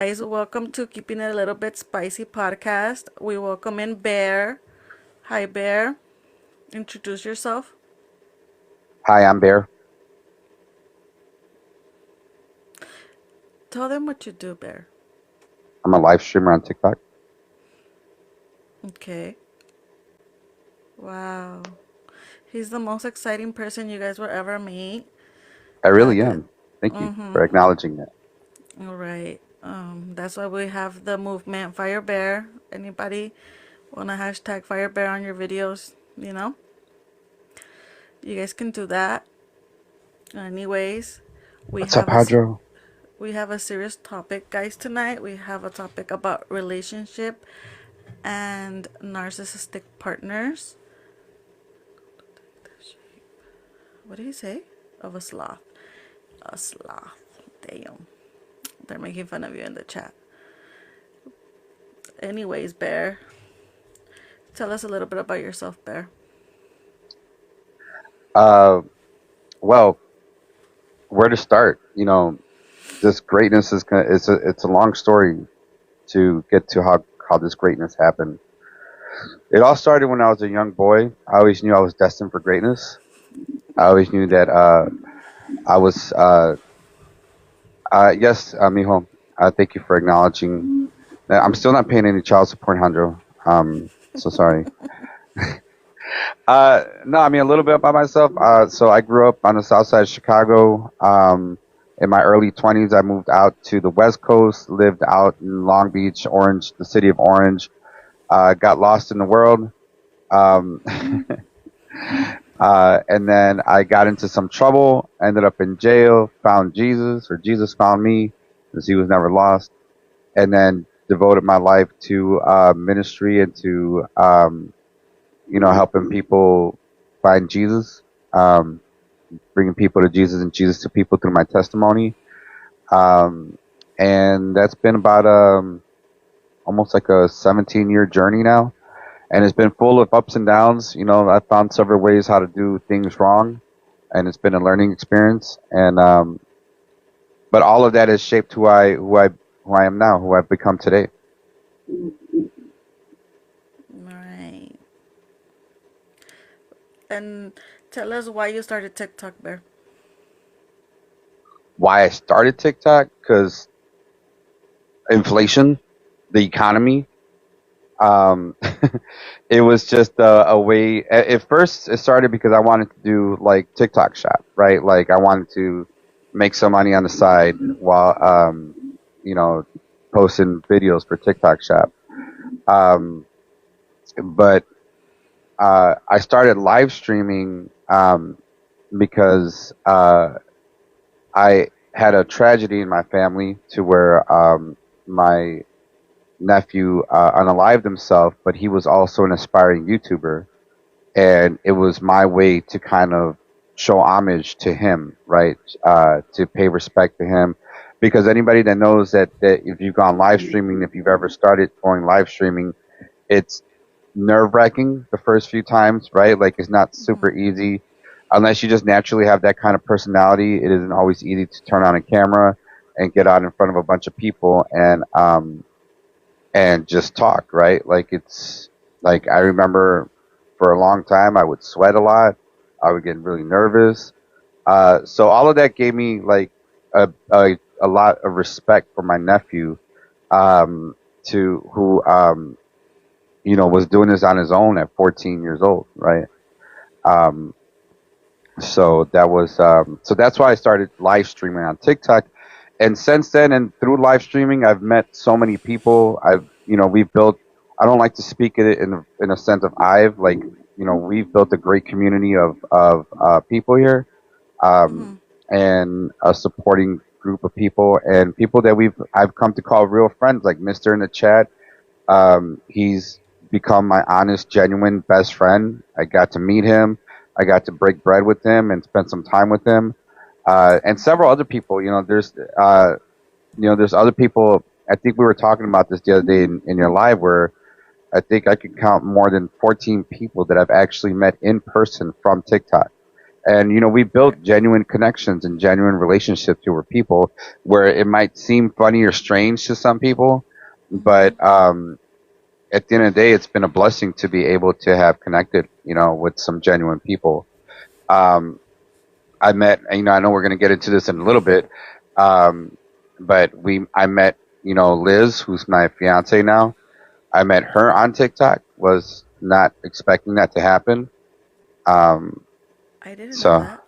Guys, welcome to Keeping It a Little Bit Spicy podcast. We welcome in Bear. Hi, Bear. Introduce yourself. Hi, I'm Bear. Tell them what you do, Bear. I'm a live streamer on TikTok. Okay. Wow. He's the most exciting person you guys will ever meet. I really Good. am. Thank you Mm-hmm. for acknowledging that. All right. That's why we have the movement Fire Bear. Anybody wanna hashtag Fire Bear on your videos? You guys can do that. Anyways, we What's up, have a Hadro? we have a serious topic, guys. Tonight we have a topic about relationship and narcissistic partners. What did he say? Of a sloth. A sloth. Damn. They're making fun of you in the chat. Anyways, Bear, tell us a little bit about yourself, Bear. Uh, well, where to start? This greatness is gonna, it's a long story to get to how this greatness happened. It all started when I was a young boy. I always knew I was destined for greatness. I always knew that I was. Yes, mijo. Thank you for acknowledging. I'm still not paying any child support, Handro. So sorry. No, I mean a little bit about myself. So I grew up on the south side of Chicago. In my early 20s, I moved out to the West Coast, lived out in Long Beach, Orange, the city of Orange. Got lost in the world. Um, and then I got into some trouble, ended up in jail, found Jesus, or Jesus found me, because he was never lost, and then devoted my life to ministry and to helping people find Jesus, um, bringing people to Jesus and Jesus to people through my testimony. Um, and that's been about almost like a 17-year journey now. And it's been full of ups and downs. I found several ways how to do things wrong, and it's been a learning experience. And but all of that has shaped who I am now, who I've become today. Right. And tell us why you started TikTok, Bear. Why I started TikTok? Because inflation, the economy. Um, it was just a way. At first, it started because I wanted to do like TikTok shop, right? Like I wanted to make some money on the side while, you know, posting videos for TikTok shop. Um, but I started live streaming because I had a tragedy in my family to where my nephew unalived himself, but he was also an aspiring YouTuber, and it was my way to kind of show homage to him, right? To pay respect to him, because anybody that knows that if you've gone live streaming, if you've ever started going live streaming, it's nerve wracking the first few times, right? Like it's not super easy unless you just naturally have that kind of personality. It isn't always easy to turn on a camera and get out in front of a bunch of people and just talk, right? Like it's like I remember for a long time I would sweat a lot. I would get really nervous. So all of that gave me like a lot of respect for my nephew, to who was doing this on his own at 14 years old, right? Um, so that's why I started live streaming on TikTok. And since then, and through live streaming, I've met so many people. We've built. I don't like to speak it in a sense of I've like, we've built a great community of people here, um, Mm-hmm. and a supporting group of people and people that I've come to call real friends, like Mister in the chat. He's become my honest, genuine best friend. I got to meet him. I got to break bread with him and spend some time with him, and several other people. There's other people. I think we were talking about this the other day in your live, where I think I could count more than 14 people that I've actually met in person from TikTok. And we Right. built genuine connections and genuine relationships with people where it might seem funny or strange to some people, Mm-hmm. but at the end of the day, it's been a blessing to be able to have connected, with some genuine people. Um, I met, I know we're going to get into this in a little bit, um, but I met, Liz, who's my fiance now. I met her on TikTok. Was not expecting that to happen. Um, I didn't know so that.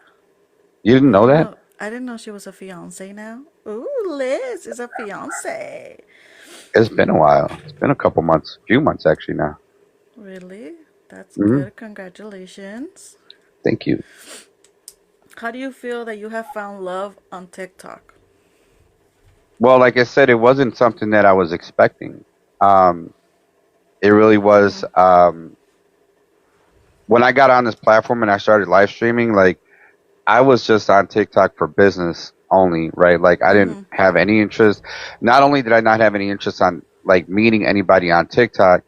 you didn't know that? I didn't know she was a fiance now. Ooh, Liz is a fiance. It's been a while. It's been a couple months, few months actually now. Really? That's Hmm. good. Congratulations. Thank you. How do you feel that you have found love on TikTok? Well, like I said, it wasn't something that I was expecting. Um, it really was. Mm-hmm. When I got on this platform and I started live streaming, like I was just on TikTok for business only, right? Like I didn't Mm-hmm. have any interest. Not only did I not have any interest on like meeting anybody on TikTok,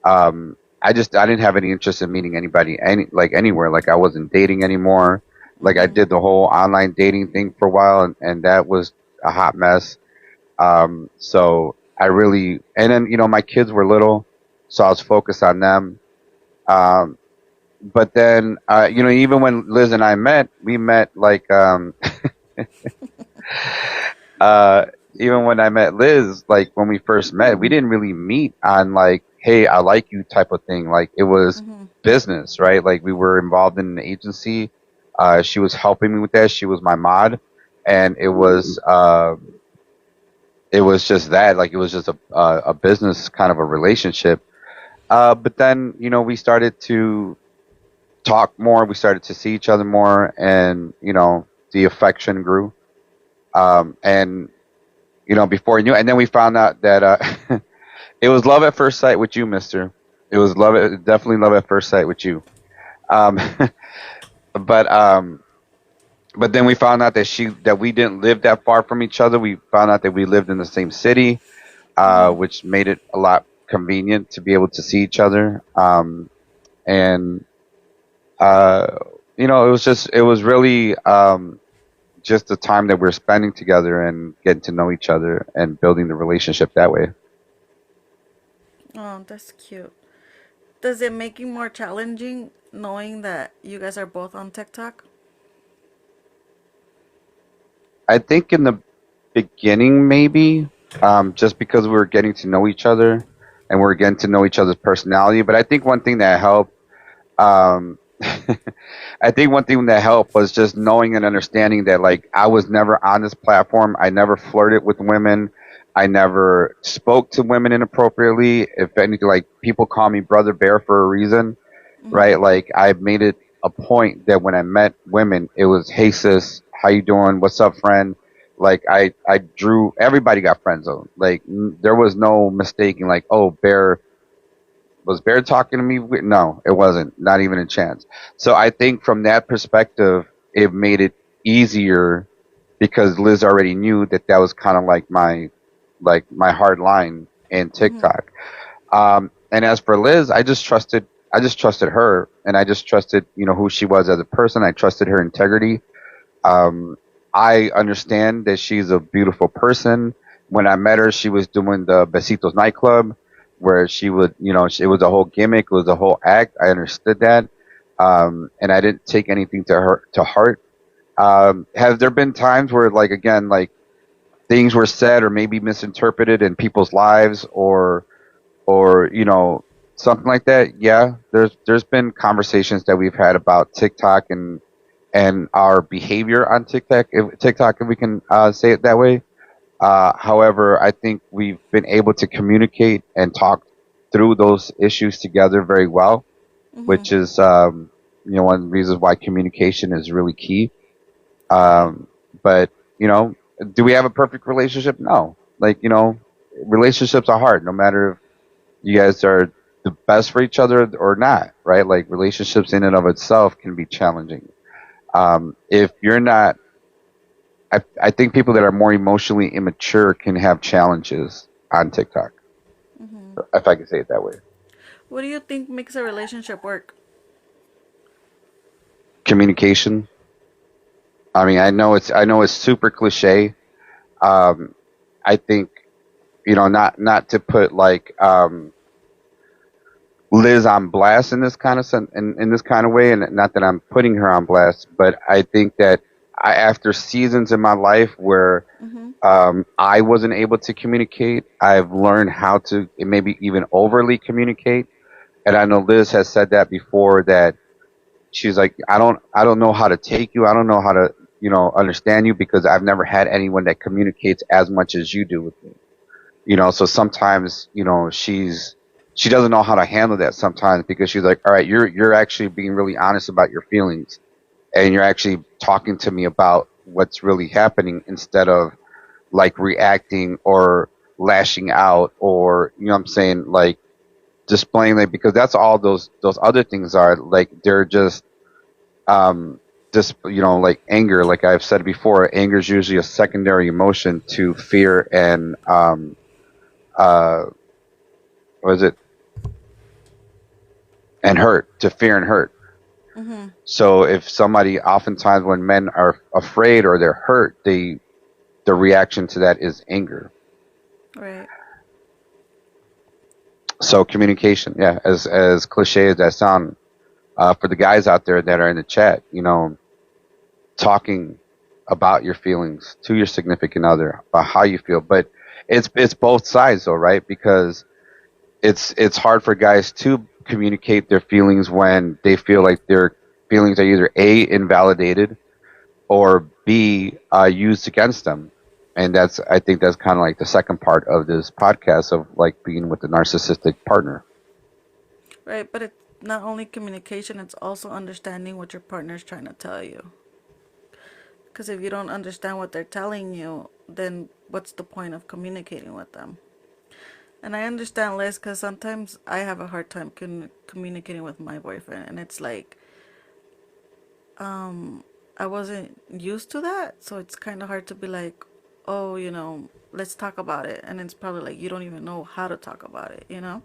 I didn't have any interest in meeting anybody anywhere. Like I wasn't dating anymore. Like I Mm-hmm. did the whole online dating thing for a while, and that was a hot mess. So I really, and then my kids were little, so I was focused on them. Um, but then even when Liz and I met, we met like uh even when I met Liz, like when we first met, we didn't really meet on like, hey, I like you type of thing. Like it was Mm-hmm. business, right? Like we were involved in an agency. She was helping me with that. She was my mod, and it was just that, like it was just a business kind of a relationship. But then we started to talk more. We started to see each other more, and the affection grew. And before you knew, and then we found out that it was love at first sight with you, Mister. It was definitely love at first sight with you. Um, but but then we found out that we didn't live that far from each other. We found out that we lived in the same city, Mm-hmm. which made it a lot convenient to be able to see each other. And uh, it was really just the time that we're spending together and getting to know each other and building the relationship that way. Oh, that's cute. Does it make it more challenging knowing that you guys are both on TikTok? I think in the beginning, maybe, just because we were getting to know each other and we are getting to know each other's personality. But I think one thing that helped, I think one thing that helped was just knowing and understanding that like I was never on this platform. I never flirted with women. I never spoke to women inappropriately. If anything, like people call me Brother Bear for a reason, Mm-hmm. right? Like I made it a point that when I met women, it was, "Hey sis, how you doing? What's up, friend?" Like I drew everybody got friend zoned. Like there was no mistaking. Like, oh, Bear was Bear talking to me? No, it wasn't. Not even a chance. So I think from that perspective, it made it easier because Liz already knew that that was kind of like my hard line in Mm-hmm. TikTok. And as for Liz, I just trusted her, and I just trusted who she was as a person. I trusted her integrity. Um, I understand that she's a beautiful person. When I met her, she was doing the Besitos nightclub, where she would, it was a whole gimmick, it was a whole act. I understood that, and I didn't take anything to heart. Have there been times where, like, again, like things were said or maybe misinterpreted in people's lives, or something like that? Yeah, there's been conversations that we've had about TikTok and our behavior on TikTok, if we can say it that way. However, I think we've been able to communicate and talk through those issues together very well, Mm-hmm. which is one of the reasons why communication is really key. Right. But do we have a perfect relationship? No. Like relationships are hard, no matter if you guys are the best for each other or not, right? Like relationships in and of itself can be challenging. If you're not, I think people that are more emotionally immature can have challenges on TikTok, Mm-hmm. if I can say it that way. What do you think makes a relationship work? Communication. I mean, I know it's super cliche. Um, I think, not to put like Liz on blast in this kind of in this kind of way, and not that I'm putting her on blast, but I think that after seasons in my life where Mm-hmm. I wasn't able to communicate, I've learned how to maybe even overly communicate. And I know Liz has said that before, that she's like, I don't know how to take you. I don't know how to, understand you, because I've never had anyone that communicates as much as you do with me. So sometimes, she doesn't know how to handle that sometimes, because she's like, all right, you're actually being really honest about your feelings, and you're actually talking to me about what's really happening, instead of like reacting or lashing out, or, what I'm saying, like displaying, like, because that's all those other things are, like, they're um just, like anger. Like I've said before, anger is usually a secondary emotion to fear and uh what is it, and hurt, to fear and hurt. Mm-hmm. So if somebody, oftentimes when men are afraid or they're hurt, the reaction to that is anger. Right. So communication, yeah, as cliche as that sound, for the guys out there that are in the chat, talking about your feelings to your significant other, about how you feel. But it's both sides though, right? Because it's hard for guys to communicate their feelings when they feel like their feelings are either A, invalidated, or B, used against them. And I think that's kind of like the second part of this podcast, of like being with a narcissistic partner. Right. But it's not only communication, it's also understanding what your partner's trying to tell you. Because if you don't understand what they're telling you, then what's the point of communicating with them? And I understand Liz, because sometimes I have a hard time communicating with my boyfriend, and it's like I wasn't used to that, so it's kind of hard to be like, oh, let's talk about it, and it's probably like you don't even know how to talk about it. So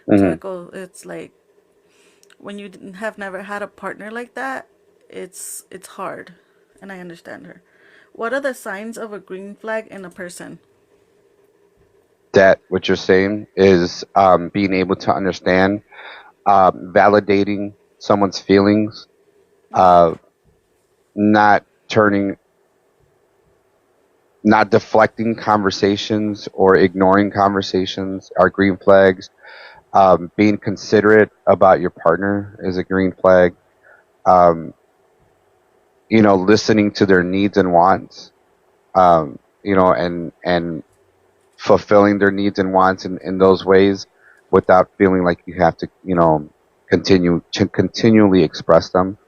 Hmm. it's like when you have never had a partner like that, it's hard, and I understand her. What are the signs of a green flag in a person? That what you're saying is, being able to understand, validating someone's feelings, Mm-hmm. uh, not turning, not deflecting conversations or ignoring conversations are green flags. Being considerate about your partner is a green flag. Um, Listening to their needs and wants, and fulfilling their needs and wants in those ways, without feeling like you have to, continually express them.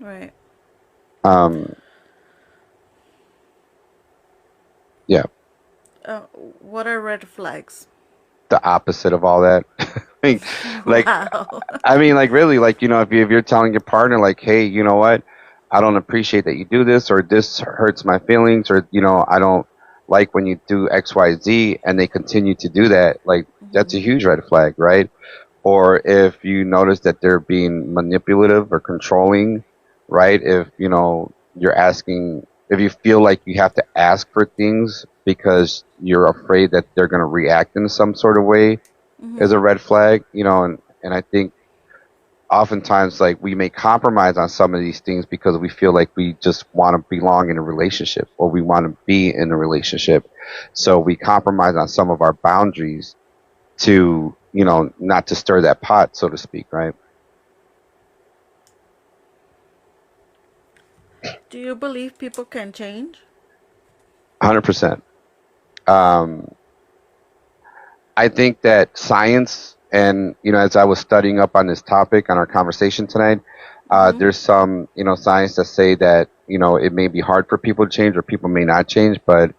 Right. Um, yeah, Uh, what are red flags? the opposite of all that. Like, like, Wow. like really, like, if you're telling your partner, like, hey, you know what, I don't appreciate that you do this, or this hurts my feelings, or, I don't like when you do X, Y, Z, and they continue to do that, like, that's a huge red flag, right? Or if you notice that they're being manipulative or controlling, right? If, you're asking, if you feel like you have to ask for things because you're afraid that they're going to react in some sort of way, is Mm-hmm. a red flag, and I think oftentimes, like, we may compromise on some of these things because we feel like we just want to belong in a relationship, or we want to be in a relationship. So we compromise on some of our boundaries to, not to stir that pot, so to speak, right? Do you believe people can change? 100%. Um, I think that science, and, as I was studying up on this topic on our conversation tonight, Mm-hmm. there's some, science that say that, it may be hard for people to change, or people may not change, but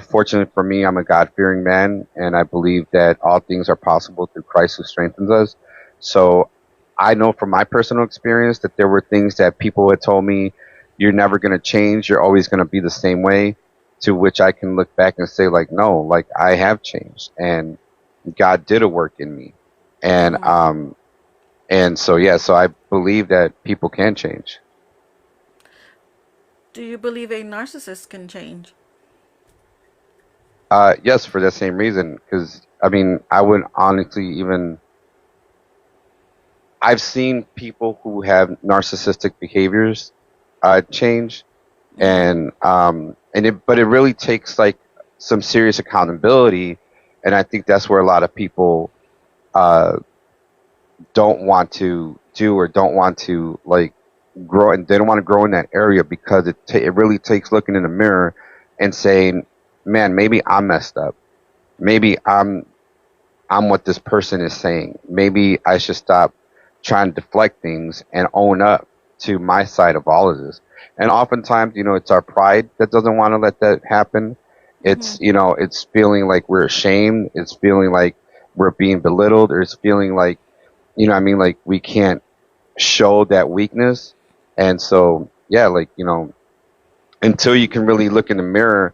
fortunately for me, I'm a God fearing man, and I believe that all things are possible through Christ who strengthens us. So I know from my personal experience that there were things that people had told me, you're never going to change, you're always going to be the same way. To which I can look back and say, like, no, like, I have changed, and God did a work in me. And Mm-hmm. And so yeah, so I believe that people can change. Do you believe a narcissist can change? Yes, for the same reason, because I mean, I would honestly even I've seen people who have narcissistic behaviors change, Mm-hmm. and it but it really takes like some serious accountability, and I think that's where a lot of people uh, don't want to do or don't want to like grow, and they don't want to grow in that area because it really takes looking in the mirror and saying, man, maybe I'm messed up, maybe I'm what this person is saying. Maybe I should stop trying to deflect things and own up to my side of all of this. And oftentimes, it's our pride that doesn't want to let that happen. Mm-hmm. It's feeling like we're ashamed. It's feeling like we're being belittled, or it's feeling like, I mean, like we can't show that weakness. And so, yeah, like, until you can really look in the mirror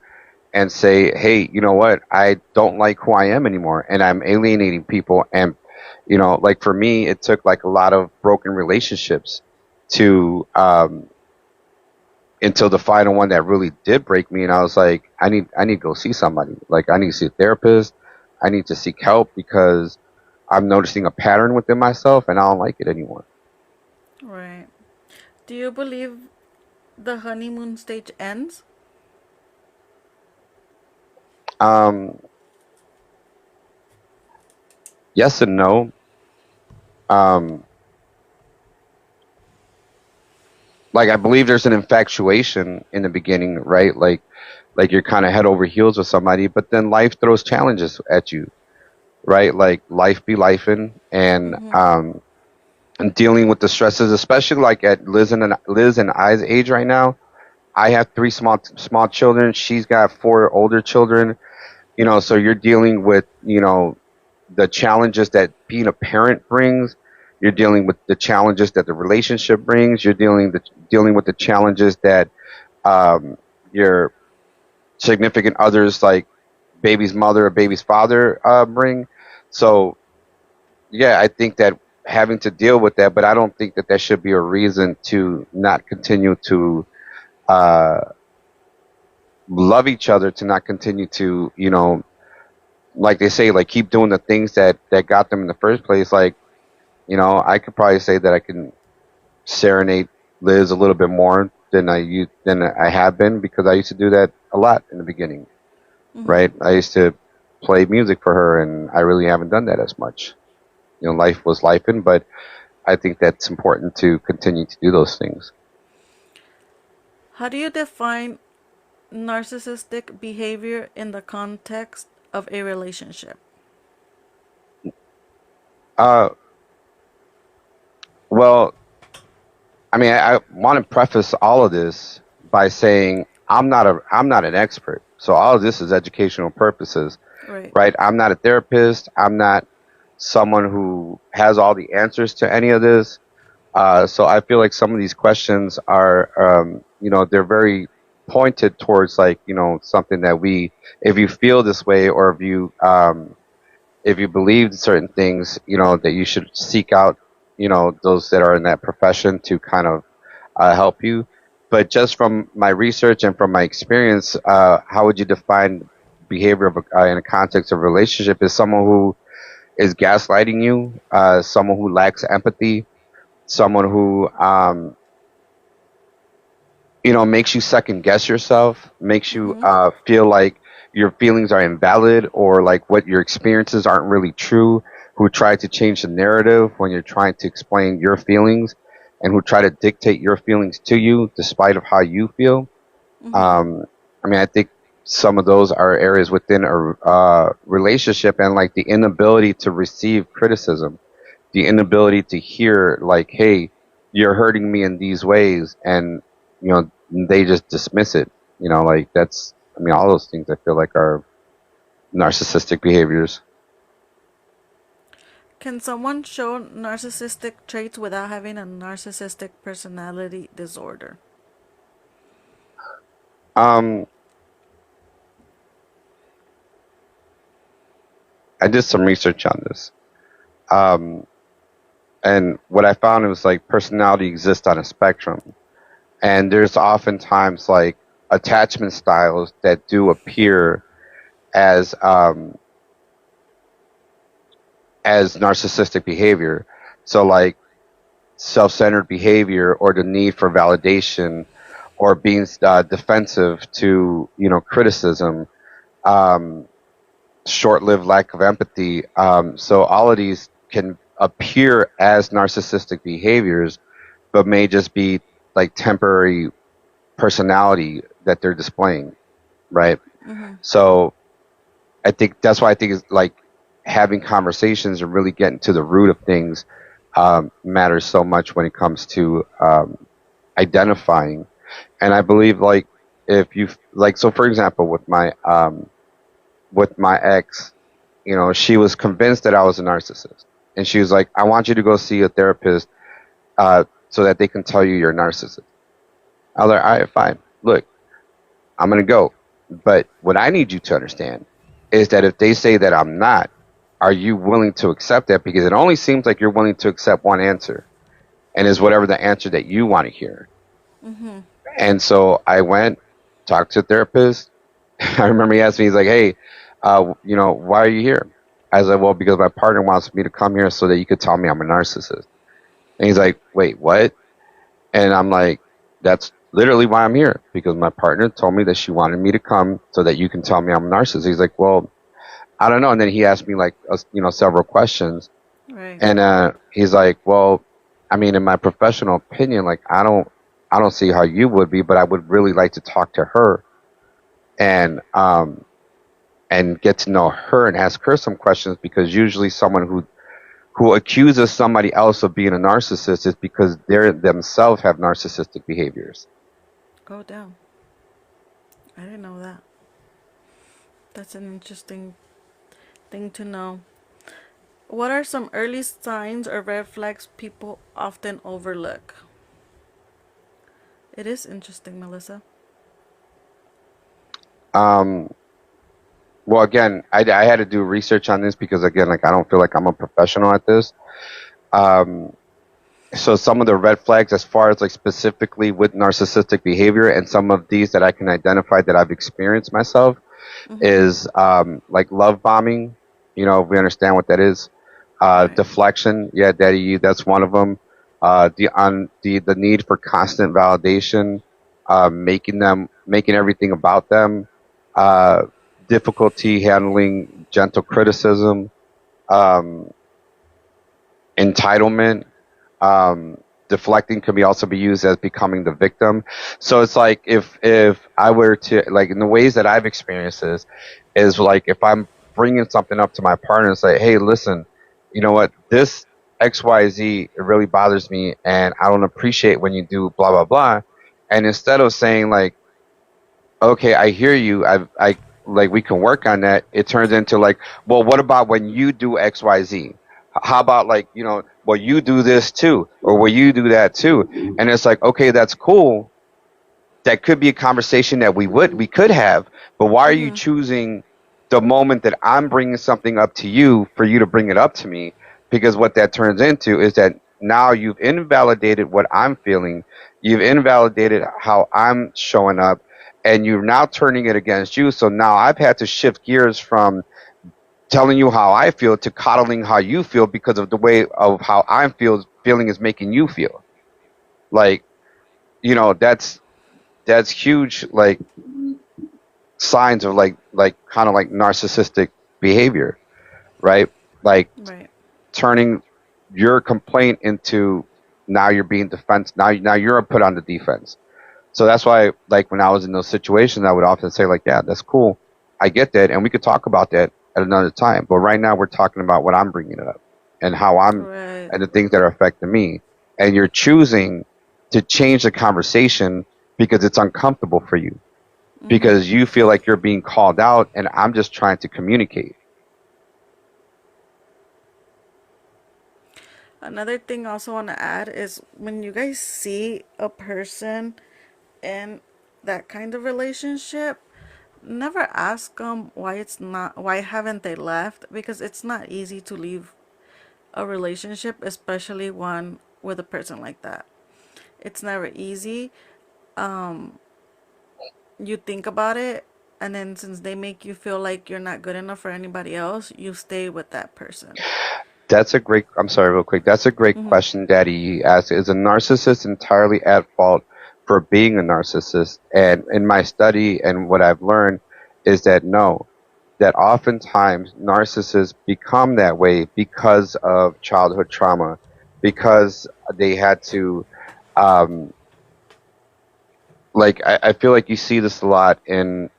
and say, hey, you know what? I don't like who I am anymore, and I'm alienating people. And, like for me, it took like a lot of broken relationships to, until the final one that really did break me. And I was like, I need to go see somebody. Like, I need to see a therapist. I need to seek help because I'm noticing a pattern within myself and I don't like it anymore. Right. Do you believe the honeymoon stage ends? Um, yes and no. Um, like I believe there's an infatuation in the beginning, right? Like you're kind of head over heels with somebody, but then life throws challenges at you, right? Like life be lifing, Mm-hmm. and dealing with the stresses, especially like at Liz and I's age right now. I have three small children. She's got four older children. So you're dealing with the challenges that being a parent brings. You're dealing with the challenges that the relationship brings. You're dealing with the challenges that um, your significant others, like baby's mother or baby's father, bring. So yeah, I think that having to deal with that, but I don't think that should be a reason to not continue to uh, love each other, to not continue to like they say, like keep doing the things that got them in the first place. Like, I could probably say that I can serenade Liz a little bit more than I have been, because I used to do that a lot in the beginning, Mm-hmm. right? I used to play music for her, and I really haven't done that as much. Life was lifing, but I think that's important to continue to do those things. How do you define narcissistic behavior in the context of a relationship? Uh, well, I mean, I want to preface all of this by saying I'm not an expert, so all of this is educational purposes, Right. right? I'm not a therapist. I'm not someone who has all the answers to any of this. So I feel like some of these questions are, they're very pointed towards like, something that if you feel this way, or if you believe certain things, that you should seek out, those that are in that profession to kind of help you. But just from my research and from my experience, how would you define behavior in a context of a relationship? Is someone who is gaslighting you, someone who lacks empathy, someone who makes you second guess yourself, makes you Mm-hmm. feel like your feelings are invalid, or like what your experiences aren't really true, who try to change the narrative when you're trying to explain your feelings, and who try to dictate your feelings to you despite of how you feel. Mm-hmm. um, I mean, I think some of those are areas within a relationship, and like the inability to receive criticism, the inability to hear like, hey, you're hurting me in these ways, and they just dismiss it. Like that's, I mean, all those things I feel like are narcissistic behaviors. Can someone show narcissistic traits without having a narcissistic personality disorder? um I did some research on this. um And what I found was like personality exists on a spectrum, and there's oftentimes like attachment styles that do appear as um, as narcissistic behavior. So like self-centered behavior or the need for validation or being defensive to criticism, um, short-lived lack of empathy. So all of these can appear as narcissistic behaviors, but may just be like temporary personality that they're displaying, right? Mm-hmm. So I think that's why I think it's like having conversations and really getting to the root of things matters so much when it comes to identifying. And I believe like if you like, so for example, with my ex, she was convinced that I was a narcissist, and she was like, "I want you to go see a therapist so that they can tell you you're a narcissist." I was like, "All right, fine. Look, I'm gonna go, but what I need you to understand is that if they say that I'm not, are you willing to accept that? Because it only seems like you're willing to accept one answer, and is whatever the answer that you want to hear." Mm-hmm. And so I went, talked to a therapist. I remember he asked me, he's like, "Hey, why are you here?" I was like, "Well, because my partner wants me to come here so that you could tell me I'm a narcissist." And he's like, "Wait, what?" And I'm like, "That's literally why I'm here, because my partner told me that she wanted me to come so that you can tell me I'm a narcissist." He's like, "Well, I don't know." And then he asked me like, several questions. Right. And he's like, "Well, I mean, in my professional opinion, like, I don't see how you would be, but I would really like to talk to her and get to know her and ask her some questions, because usually someone who accuses somebody else of being a narcissist is because they themselves have narcissistic behaviors." Go down. I didn't know that. That's an interesting thing to know. What are some early signs or red flags people often overlook? It is interesting, Melissa. Um, well, again, I had to do research on this because, again, like, I don't feel like I'm a professional at this. Um, so some of the red flags, as far as like specifically with narcissistic behavior, and some of these that I can identify that I've experienced myself, Mm-hmm. is like love bombing. If we understand what that is. Right. Deflection, yeah, daddy, that's one of them. The need for constant validation, making everything about them. Uh, Difficulty handling gentle criticism, um, entitlement. Um, Deflecting can also be used as becoming the victim. So it's like if I were to, like, in the ways that I've experienced this, is like if I'm bringing something up to my partner and say, "Hey, listen, you know what, this XYZ, it really bothers me, and I don't appreciate when you do blah blah blah," and instead of saying like, "Okay, I hear you. I like, we can work on that," it turns into like, "Well, what about when you do XYZ? How about, like, well, you do this too, or will you do that too?" And it's like, okay, that's cool. That could be a conversation that we could have, but why are you Mm-hmm. choosing the moment that I'm bringing something up to you for you to bring it up to me? Because what that turns into is that now you've invalidated what I'm feeling, you've invalidated how I'm showing up, and you're now turning it against you. So now I've had to shift gears from telling you how I feel to coddling how you feel, because of the way of how I'm feeling is making you feel. Like, that's huge, like, signs of like kind of like narcissistic behavior, right? Like Right. turning your complaint into, now you're being defense, now you're put on the defense. So that's why, like, when I was in those situations, I would often say like, "Yeah, that's cool. I get that, and we could talk about that at another time. But right now, we're talking about what I'm bringing up and how I'm, Right. and the things that are affecting me. And you're choosing to change the conversation because it's uncomfortable for you, Mm-hmm. because you feel like you're being called out, and I'm just trying to communicate." Another thing I also want to add is when you guys see a person in that kind of relationship, never ask them why haven't they left, because it's not easy to leave a relationship, especially one with a person like that. It's never easy. You think about it, and then since they make you feel like you're not good enough for anybody else, you stay with that person. That's a great. I'm sorry, real quick. That's a great question, Daddy. You asked, is a narcissist entirely at fault for being a narcissist? And in my study and what I've learned is that no, that oftentimes narcissists become that way because of childhood trauma, because they had to, um, like I feel like you see this a lot in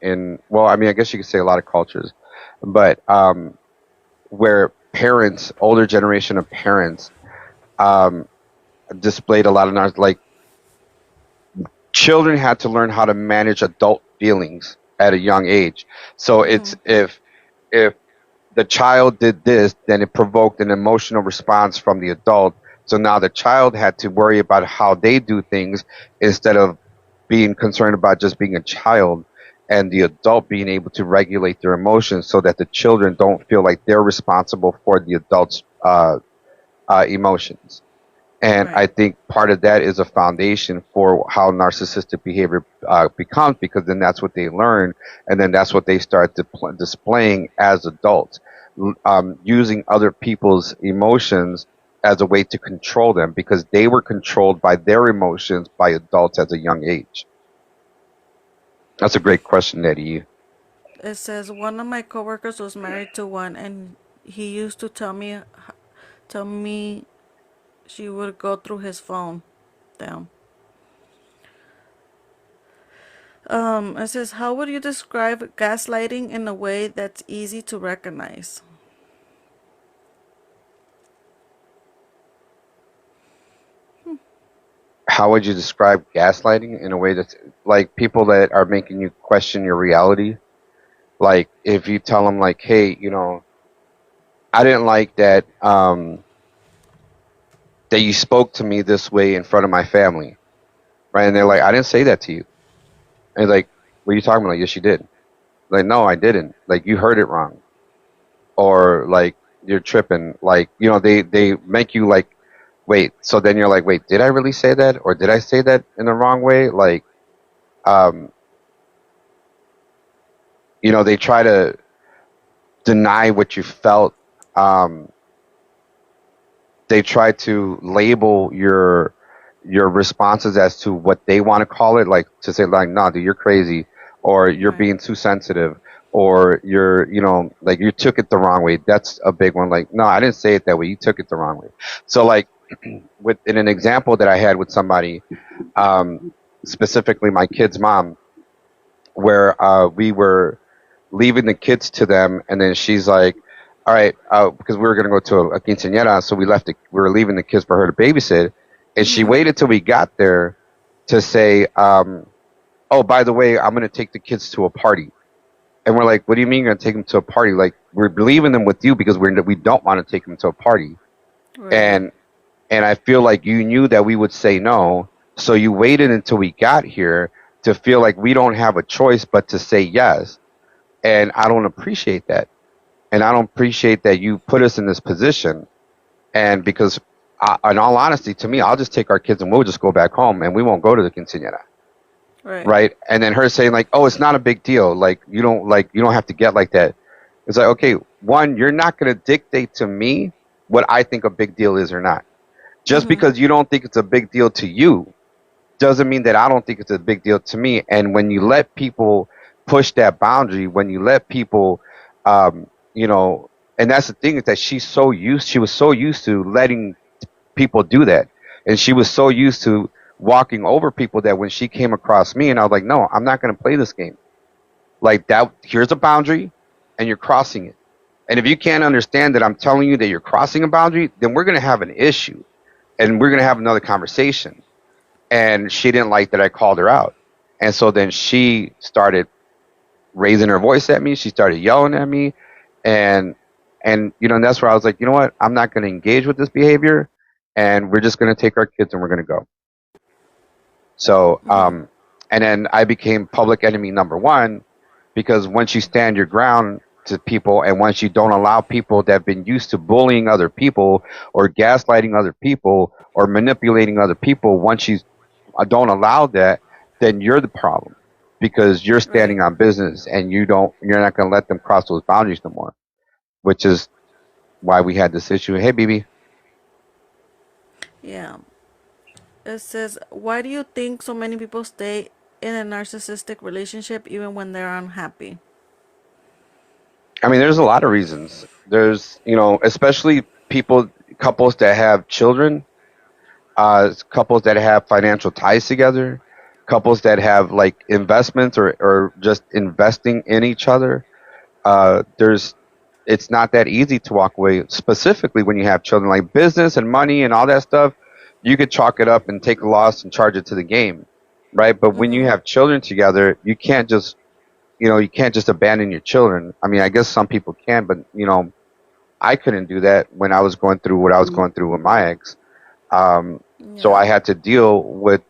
well, I mean, I guess you could say a lot of cultures, but where parents, older generation of parents, um, displayed a lot of like children had to learn how to manage adult feelings at a young age. So it's if the child did this, then it provoked an emotional response from the adult. So now the child had to worry about how they do things instead of being concerned about just being a child, and the adult being able to regulate their emotions so that the children don't feel like they're responsible for the adult's emotions. And I Right. think part of that is a foundation for how narcissistic behavior becomes, because then that's what they learn, and then that's what they start displaying as adults, using other people's emotions as a way to control them because they were controlled by their emotions by adults at a young age. That's a great question, Eddie. It says one of my coworkers was married to one, and he used to tell me she would go through his phone. Damn. It says, how would you describe gaslighting in a way that's easy to recognize? How would you describe gaslighting in a way that's like people that are making you question your reality? Like if you tell them like, hey, I didn't like that you spoke to me this way in front of my family, right? And they're like, I didn't say that to you. And like, what are you talking about? Like, yes, you did. Like, no, I didn't. Like, you heard it wrong, or like you're tripping. Like, they make you like, wait. So then you're like, wait, did I really say that, or did I say that in the wrong way? Like, um, they try to deny what you felt. Um, they try to label your responses as to what they want to call it, like to say like, "No, dude, you're crazy," or "You're Right. being too sensitive," or "You're, like you took it the wrong way." That's a big one. Like, no, I didn't say it that way. You took it the wrong way. So, like, with in an example that I had with somebody, um, specifically my kid's mom, where we were leaving the kids to them, and then she's like, "All right," because we were gonna go to a quinceañera, so we were leaving the kids for her to babysit, and she waited till we got there to say, "Oh, by the way, I'm gonna take the kids to a party." And we're like, "What do you mean you're gonna take them to a party? Like we're leaving them with you because we don't want to take them to a party." Right. And I feel like you knew that we would say no, so you waited until we got here to feel like we don't have a choice but to say yes. And I don't appreciate that. And I don't appreciate that you put us in this position. And because, in all honesty, to me, I'll just take our kids and we'll just go back home and we won't go to the quinceañera, Right. right? And then her saying like, "Oh, it's not a big deal. Like you don't have to get like that." It's like, okay, one, you're not going to dictate to me what I think a big deal is or not. Just because you don't think it's a big deal to you doesn't mean that I don't think it's a big deal to me. And when you let people push that boundary, when you let people, um, you know, and that's the thing is that she was so used to letting people do that. And she was so used to walking over people that when she came across me and I was like, no, I'm not going to play this game. Like that, here's a boundary and you're crossing it. And if you can't understand that I'm telling you that you're crossing a boundary, then we're going to have an issue and we're going to have another conversation. And she didn't like that I called her out. And so then she started raising her voice at me. She started yelling at me. And, and that's where I was like, you know what? I'm not going to engage with this behavior. And we're just going to take our kids and we're going to go. So, and then I became public enemy number one because once you stand your ground to people, and once you don't allow people that have been used to bullying other people or gaslighting other people or manipulating other people, once you don't allow that, then you're the problem because you're Right. standing on business and you're not going to let them cross those boundaries no more, which is why we had this issue. Hey, BB. Yeah. It says, why do you think so many people stay in a narcissistic relationship even when they're unhappy? I mean, there's a lot of reasons. There's, especially couples that have children, couples that have financial ties together, couples that have like investments or just investing in each other. There's It's not that easy to walk away, specifically when you have children. Like business and money and all that stuff, you could chalk it up and take a loss and charge it to the game, right? But when you Mm-hmm. have children together, you can't just abandon your children. I mean, I guess some people can, but I couldn't do that when I was going through what I was going through with my ex. Um, so Yeah. I had to deal with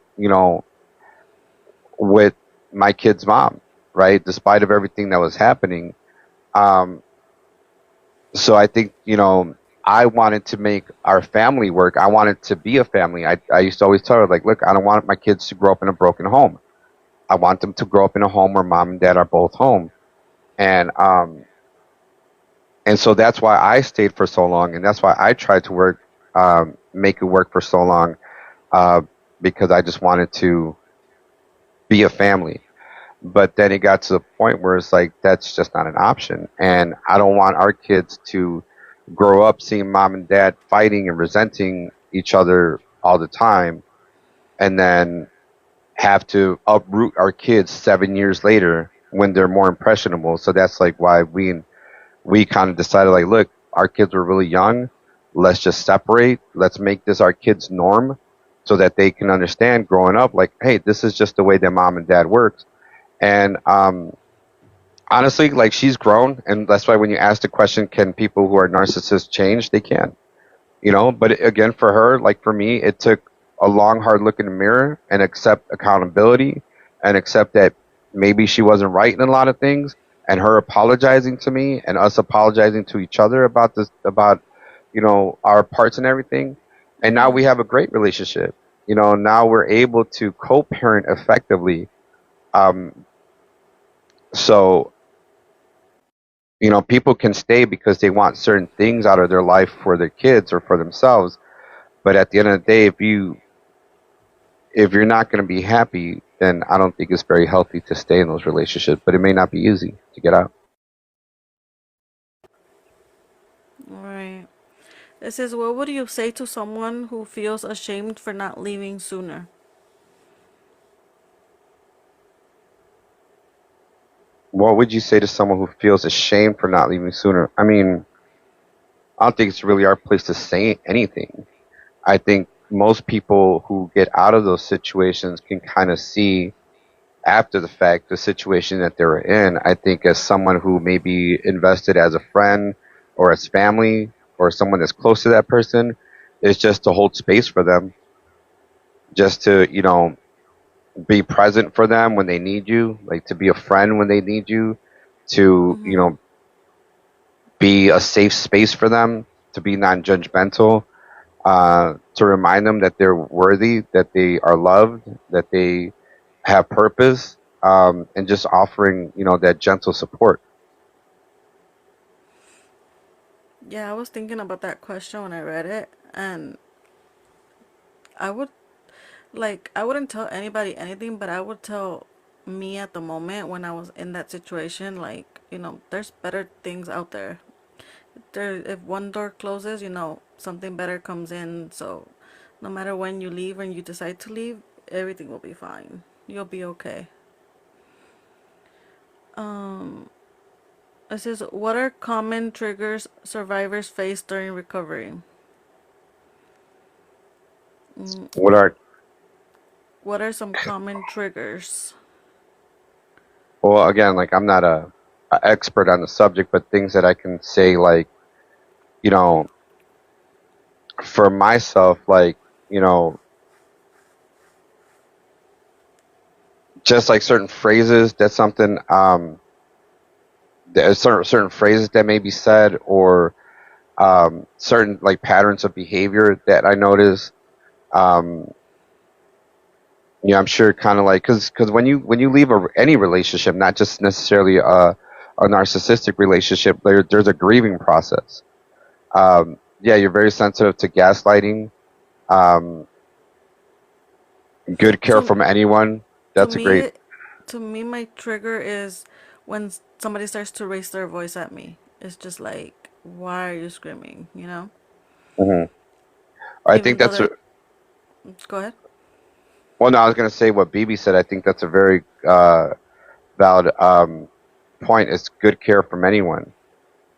my kid's mom, right? Despite of everything that was happening. Um, so I think, I wanted to make our family work. I wanted to be a family. I used to always tell her, like, look, I don't want my kids to grow up in a broken home. I want them to grow up in a home where mom and dad are both home. And and so that's why I stayed for so long, and that's why I tried to make it work for so long, uh, because I just wanted to be a family. But then it got to the point where it's like that's just not an option, and I don't want our kids to grow up seeing mom and dad fighting and resenting each other all the time, and then have to uproot our kids 7 years later when they're more impressionable. So that's like why we kind of decided, like, look, our kids were really young. Let's just separate. Let's make this our kids' norm so that they can understand growing up, like, hey, this is just the way that mom and dad works. And honestly, like, she's grown. And that's why when you ask the question, can people who are narcissists change? They can, but again, for her, like for me, it took a long, hard look in the mirror and accept accountability and accept that maybe she wasn't right in a lot of things, and her apologizing to me and us apologizing to each other about this, about, our parts and everything. And now we Mm-hmm. have a great relationship. Now we're able to co-parent effectively. Um, so, people can stay because they want certain things out of their life for their kids or for themselves. But at the end of the day, if you're not going to be happy, then I don't think it's very healthy to stay in those relationships. But it may not be easy to get out. Right. It says, what would you say to someone who feels ashamed for not leaving sooner? What would you say to someone who feels ashamed for not leaving sooner? I mean, I don't think it's really our place to say anything. I think most people who get out of those situations can kind of see after the fact the situation that they were in. I think as someone who may be invested as a friend or as family or someone that's close to that person, is just to hold space for them, just to, be present for them when they need you, like to be a friend when they need you, to, Mm-hmm. be a safe space for them, to be non-judgmental, to remind them that they're worthy, that they are loved, that they have purpose, and just offering, that gentle support. Yeah, I was thinking about that question when I read it, and I would I wouldn't tell anybody anything, but I would tell me at the moment when I was in that situation, like, there's better things out there. If one door closes, something better comes in. So no matter when you leave and you decide to leave, everything will be fine. You'll be okay. Um, it says, what are common triggers survivors face during recovery? Mm, What are what are some common triggers? Well, again, like I'm not a expert on the subject, but things that I can say, like, you know, for myself, like, you know, just like certain phrases. That's something. there are certain phrases that may be said, or certain like patterns of behavior that I notice. Um, yeah, I'm sure kind of like because when you leave any relationship, not just necessarily a narcissistic relationship, there's a grieving process. Yeah, you're very sensitive to gaslighting. Um, good care To from anyone. to That's a great. me, to me, my trigger is when somebody starts to raise their voice at me. It's just like, why are you screaming? You know, Mhm. I even think though that's they're. Go ahead. well. No, I was gonna say what BB said. I think that's a very valid point. Is good care from anyone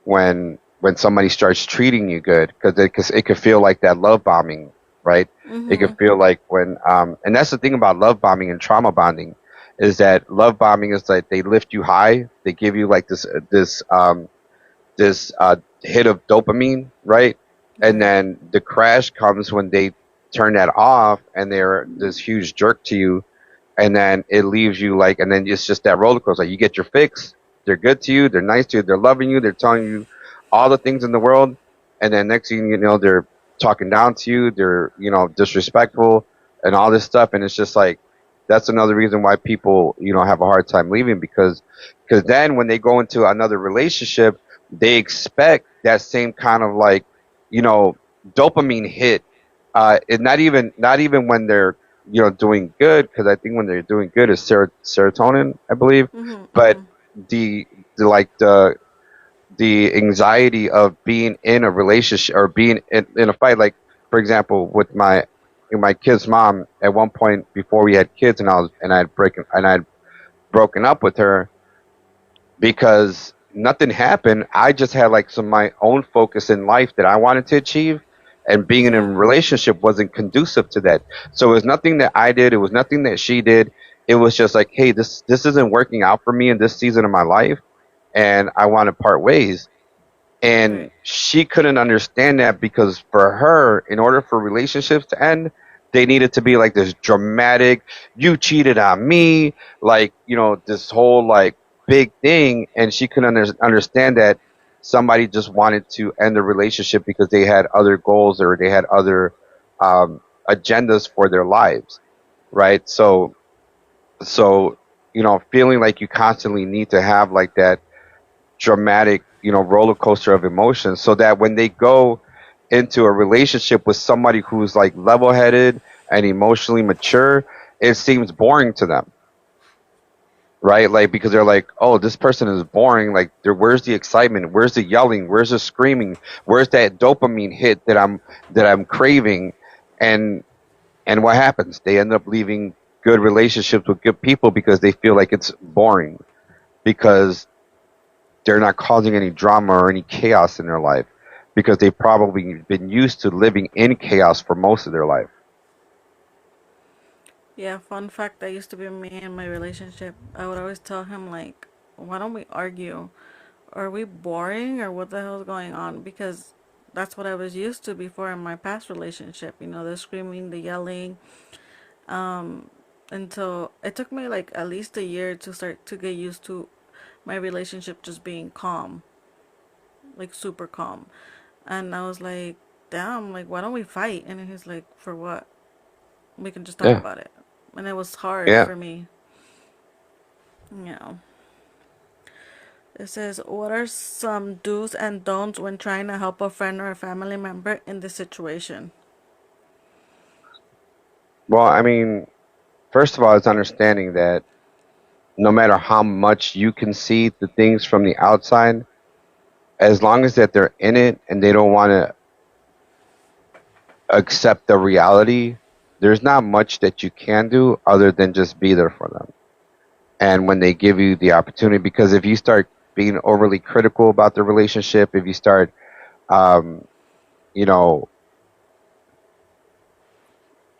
when somebody starts treating you good, because it could feel like that love bombing, right? It could Mhm. feel like when and that's the thing about love bombing and trauma bonding, is that love bombing is like they lift you high, they give you like this hit of dopamine, right? And Right. then the crash comes when they turn that off and they're this huge jerk to you, and then it leaves you like, and then it's just that roller coaster. Like, you get your fix, they're good to you, they're nice to you, they're loving you, they're telling you all the things in the world, and then next thing you know, they're talking down to you, they're disrespectful and all this stuff, and it's just like that's another reason why people have a hard time leaving, because then when they go into another relationship, they expect that same kind of like you know dopamine hit. It not even when they're doing good, because I think when they're doing good is serotonin, I believe. Mhm. But Mhm. the, the like the anxiety of being in a relationship or being in a fight, like for example with my kid's mom, at one point before we had kids, and I had broken up with her because nothing happened. I just had like some my own focus in life that I wanted to achieve, and being in a Yeah. relationship wasn't conducive to that. So it was nothing that I did. It was nothing that she did. It was just like, hey, this isn't working out for me in this season of my life, and I want to part ways. And Right. she couldn't understand that, because for her, in order for relationships to end, they needed to be like this dramatic, you cheated on me, like, this whole like big thing. And she couldn't understand that somebody just wanted to end the relationship because they had other goals, or they had other agendas for their lives. Right. So, feeling like you constantly need to have like that dramatic, roller coaster of emotions, so that when they go into a relationship with somebody who's like level headed and emotionally mature, it seems boring to them, right? Like, because they're like, oh, this person is boring. Like, where's the excitement? Where's the yelling? Where's the screaming? Where's that dopamine hit that I'm craving? And and what happens? They end up leaving good relationships with good people because they feel like it's boring, because they're not causing any drama or any chaos in their life, because they've probably been used to living in chaos for most of their life. Yeah. Fun fact: that used to be me in my relationship. I would always tell him like, "Why don't we argue? Are we boring, or what the hell is going on?" Because that's what I was used to before in my past relationship. You know, the screaming, the yelling. Until it took me like at least a year to start to get used to my relationship just being calm, like super calm. And I was like, damn, like, why don't we fight? And he's like, for what? We can just talk Yeah, about it. And it was hard yeah. for me. You know, it says, what are some do's and don'ts when trying to help a friend or a family member in this situation? Well, I mean, first of all, it's understanding that no matter how much you can see the things from the outside, as long as that they're in it and they don't want to accept the reality, there's not much that you can do other than just be there for them. And when they give you the opportunity, because if you start being overly critical about the relationship, if you start um, you know,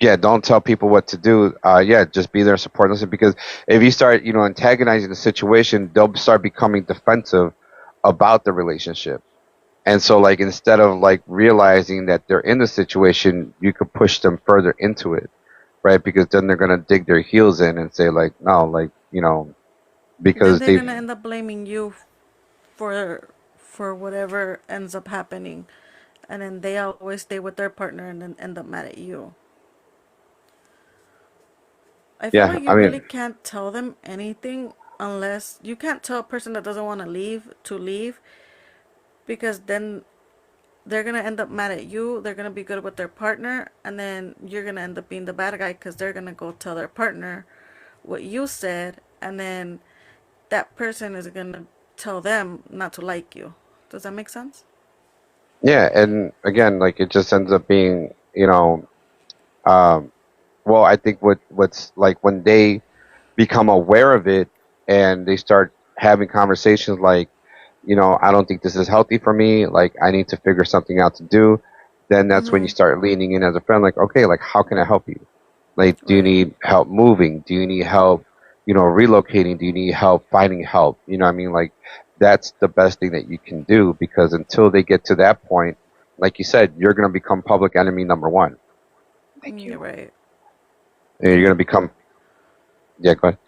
yeah, don't tell people what to do. Yeah, just be there, support, listen. Because if you start, antagonizing the situation, they'll start becoming defensive about the relationship. And so, like, instead of like realizing that they're in the situation, you could push them further into it, right? Because then they're gonna dig their heels in and say, like, no, like, Then because they're they, gonna end up blaming you for whatever ends up happening, and then they always stay with their partner and then end up mad at you. I feel Yeah, like I you really mean, can't tell them anything unless you can't tell a person that doesn't want to leave, because then they're gonna end up mad at you. They're gonna be good with their partner, and then you're gonna end up being the bad guy because they're gonna go tell their partner what you said, and then that person is gonna tell them not to like you. Does that make sense? yeah, and again, like it just ends up being, um, well, I think what's like when they become aware of it and they start having conversations like, I don't think this is healthy for me. Like, I need to figure something out to do. Then that's when you Mm-hmm. start leaning in as a friend, like, okay, like, how can I help you? Like, do you Right. need help moving? Do you need help, relocating? Do you need help finding help? You know what I mean? Like, that's the best thing that you can do because until they get to that point, like you said, you're going to become public enemy number one. Thank You're you. right. And you're going to And become, yeah, go ahead.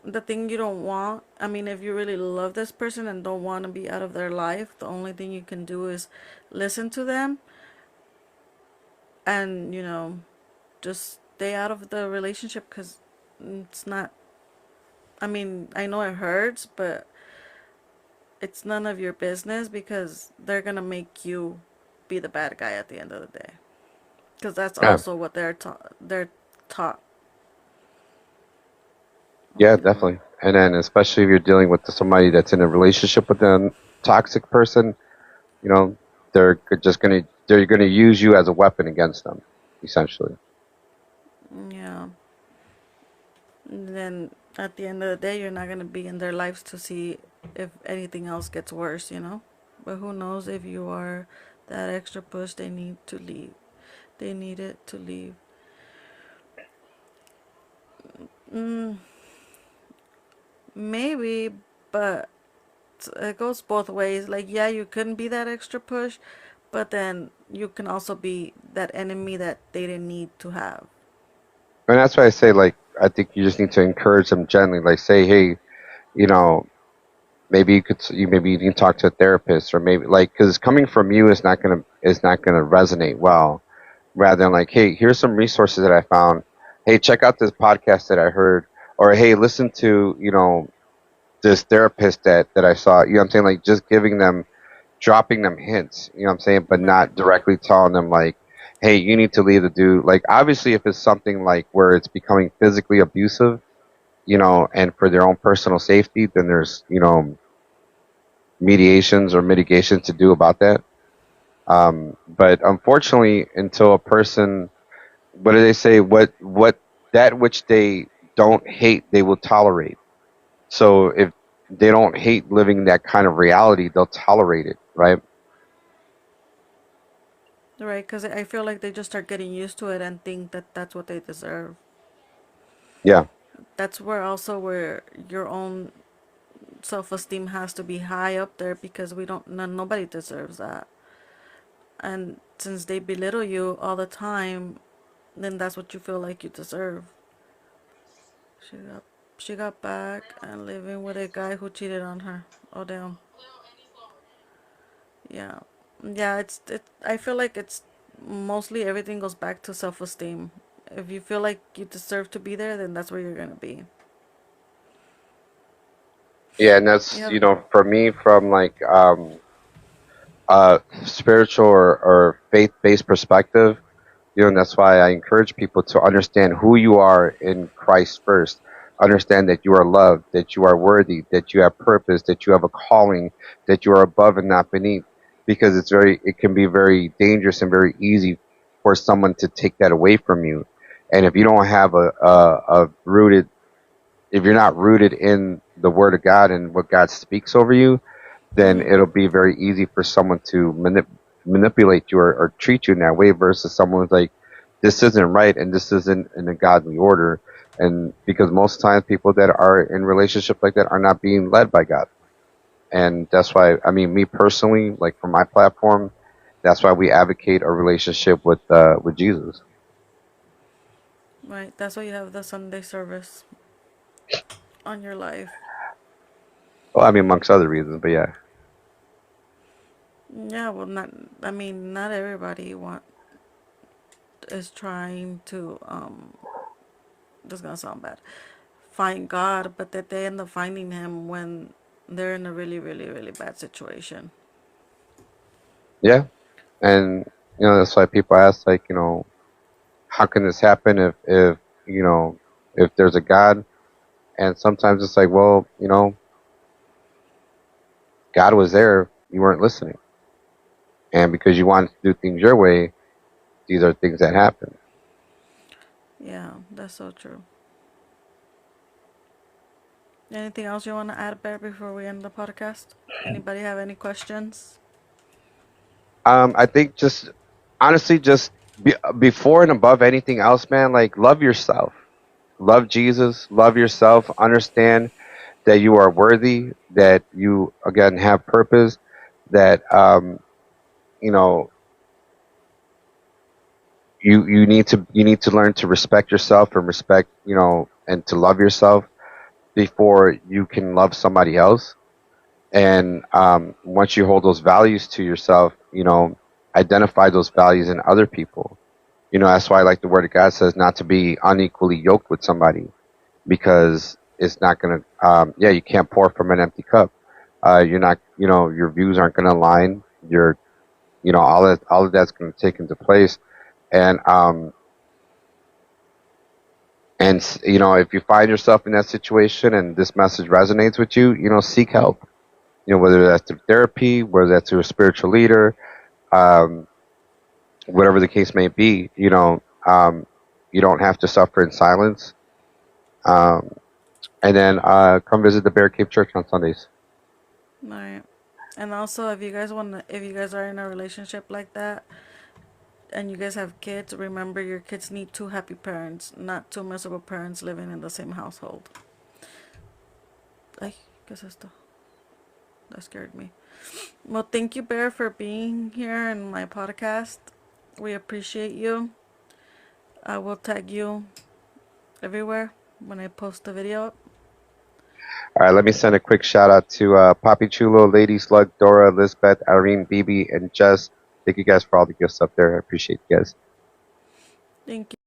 the thing you don't want, I mean, if you really love this person and don't want to be out of their life, the only thing you can do is listen to them and, just stay out of the relationship because it's not, I mean, I know it hurts, but it's none of your business because they're going to make you be the bad guy at the end of the day. Because that's Yeah, also what they're taught, yeah, you know. definitely. And then especially if you're dealing with somebody that's in a relationship with a toxic person, you know, they're gonna use you as a weapon against them, essentially. Yeah. And then at the end of the day, you're not going to be in their lives to see if anything else gets worse, you know? But who knows if you are that extra push they need to leave. They need it to leave. Mm, maybe, but it goes both ways. Like, yeah, you couldn't be that extra push, but then you can also be that enemy that they didn't need to have. And that's why I say, like, I think you just need to encourage them gently, like, say, hey, you know, maybe you can talk to a therapist, or maybe like, because coming from you is not gonna resonate well. Rather than like, hey, here's some resources that I found. Hey, check out this podcast that I heard, or hey, listen to this therapist that I saw. You know what I'm saying? Like just giving them, dropping them hints. You know what I'm saying? But Right. not directly telling them like, hey, you need to leave the dude. Like obviously, if it's something like where it's becoming physically abusive, and for their own personal safety, then there's mediations or mitigation to do about that. But unfortunately, until a person, what do they say? What that which they don't hate, they will tolerate. So if they don't hate living that kind of reality, they'll tolerate it, right? Right, because I feel like they just start getting used to it and think that that's what they deserve. Yeah, That's where also where your own self-esteem has to be high up there because we don't no, nobody deserves that. And since they belittle you all the time, then that's what you feel like you deserve. She got she got back and living with a guy who cheated on her. Oh damn. Yeah. Yeah, I feel like it's mostly everything goes back to self-esteem. If you feel like you deserve to be there, then that's where you're going to be. yeah, and that's Yeah. for me from like spiritual or faith based perspective. And that's why I encourage people to understand who you are in Christ first. Understand that you are loved, that you are worthy, that you have purpose, that you have a calling, that you are above and not beneath. Because it can be very dangerous and very easy for someone to take that away from you. And if you don't have a rooted, if you're not rooted in the Word of God and what God speaks over you, then Mhm. it'll be very easy for someone to manipulate you or treat you in that way versus someone who's like, this isn't right and this isn't in a godly order. And because most times people that are in relationships like that are not being led by God. And that's why, I mean, me personally, like for my platform, that's why we advocate a relationship with Jesus. Right. That's why you have the Sunday service on your life. Well, I mean, amongst other reasons, but yeah. Yeah, well, I mean, not everybody is trying to, this is gonna sound bad, find God, but that they end up finding him when they're in a really, really, really bad situation. Yeah, and that's why people ask, like, how can this happen if you know if there's a God? And sometimes it's like, well, God was there, you weren't listening, and because you wanted to do things your way, these are things that happen. Yeah, that's so true. Anything else you want to add, Bear, before we end the podcast? Anybody have any questions? I think just honestly, just before and above anything else, man, like love yourself, love Jesus, love yourself, understand that you are worthy, that you again have purpose, that you know you need to learn to respect yourself and respect and to love yourself before you can love somebody else. And once you hold those values to yourself, identify those values in other people. That's why, like the Word of God says, not to be unequally yoked with somebody, because it's not gonna. Yeah, you can't pour from an empty cup. You're not. Your views aren't gonna align. All of that's gonna take into place. And if you find yourself in that situation and this message resonates with you, seek help. Whether that's through therapy, whether that's through a spiritual leader, um, whatever the case may be. You don't have to suffer in silence. Um, and then come visit the Bear Cave Church on Sundays. Right. And also, if you guys are in a relationship like that, and you guys have kids, remember your kids need two happy parents, not two miserable parents living in the same household. Ay, ¿qué es esto? That scared me. Well, thank you, Bear, for being here in my podcast. We appreciate you. I will tag you everywhere when I post the video up. All right, let me send a quick shout out to Poppy Chulo, Lady Slug, Dora, Lisbeth, Irene, BB, and Jess. Thank you guys for all the gifts up there. I appreciate you guys. Thank you.